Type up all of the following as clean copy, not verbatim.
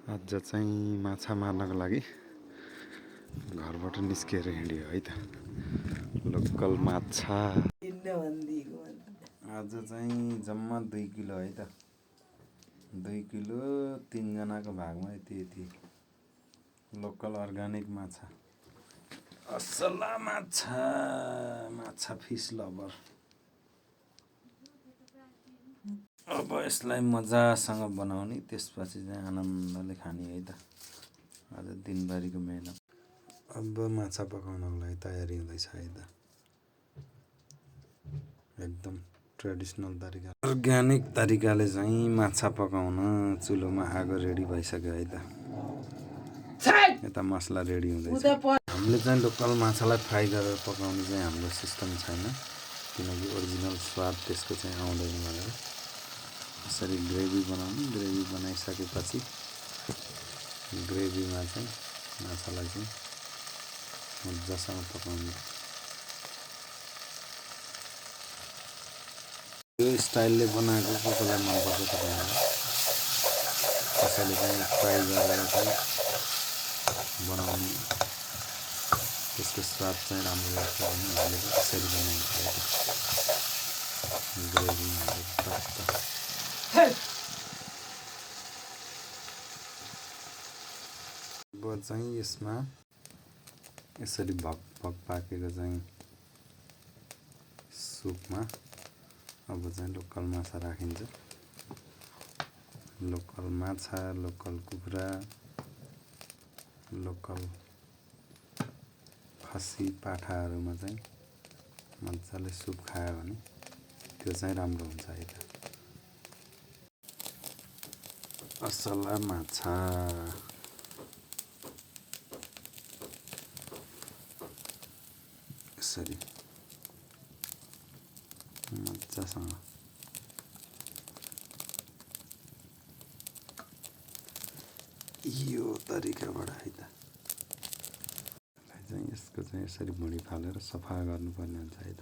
आज चाहिँ माछा मार्नको लागि घरबाट निस्किएर हिँड्यो है त। लोकल माछा आज चाहिँ जम्मा 2 किलो है त। 2 किलो 3 जनाको भागमा यति लोकल अर्ग्यानिक माछा, असला माछा फिस लभर। अब यसलाई मजासँग बनाउने, त्यसपछि चाहिँ आनन्दले खाने है त। आज दिनभरिको मेहनत। अब माछा पकाउनको लागि तयारी हुँदैछ है त। एकदम ट्रेडिसनल तरिका, अर्ग्यानिक तरिकाले चाहिँ माछा पकाउन चुलोमा आगो रेडी भइसक्यो है त। यता मसला रेडी हुँदैछ। हामीले चाहिँ लोकल माछालाई फ्राई गरेर पकाउने चाहिँ हाम्रो सिस्टम छैन, किनकि ओरिजिनल स्वाद त्यसको चाहिँ आउँदैन भनेर यसरी ग्रेभी बनाउने। ग्रेभी बनाइसकेपछि ग्रेभीमा चाहिँ माछालाई चाहिँ मजासँग पकाउने। यो स्टाइलले बनाएको कसैलाई मनपर्छ तपाईँलाई, कसैले चाहिँ फ्राई गरेर चाहिँ बनाउने, त्यसको स्वाद चाहिँ राम्रो लाग्छ भने हामीले चाहिँ यसरी बनाइन्छ है त। ग्रेभीमा अब चाहिँ यसमा यसरी भक पाकेको चाहिँ सुपमा अब चाहिँ लोकल माछा राखिन्छ। लोकल माछा, लोकल कुखुरा, लोकल खसी पाठाहरूमा चाहिँ मजाले सुप खायो भने त्यो चाहिँ राम्रो हुन्छ है त। असला माछा यसरी मजासँग यो तरिकाबाट है त। यसको चाहिँ यसरी भुँडी फालेर सफा गर्नुपर्ने हुन्छ है त,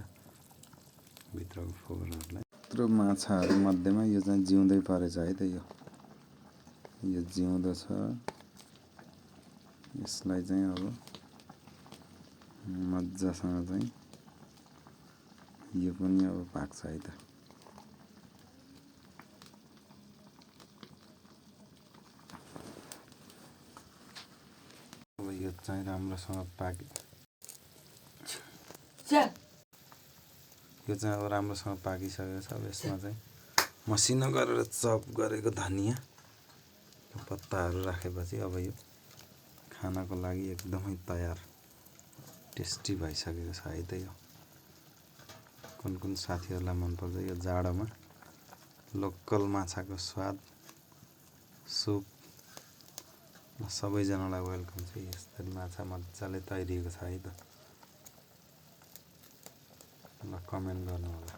भित्रको फोहोरहरूलाई। यत्रो माछाहरू मध्येमा यो चाहिँ जिउँदै परेछ है त। यो जिउँदो छ। यसलाई चाहिँ अब मजासँग चाहिँ यो पनि अब पाक्छ है त। अब यो चाहिँ राम्रोसँग यो चाहिँ अब राम्रोसँग पाकिसकेको छ। अब यसमा चाहिँ मसिनो गरेर चप गरेको धनियाँ पत्ताहरू राखेपछि अब यो खानको लागि एकदमै तयार, टेस्टी भइसकेको छ है त। यो कुन साथीहरूलाई मनपर्छ यो जाडोमा लोकल माछाको स्वाद सुप, सबैजनालाई वेलकम छ। यस्तै माछा मजाले तयारिएको छ है त। ल कमेन्ट गर्नु होला।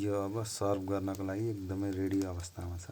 यो अब सर्भ गर्नको लागि एकदमै रेडी अवस्थामा छ।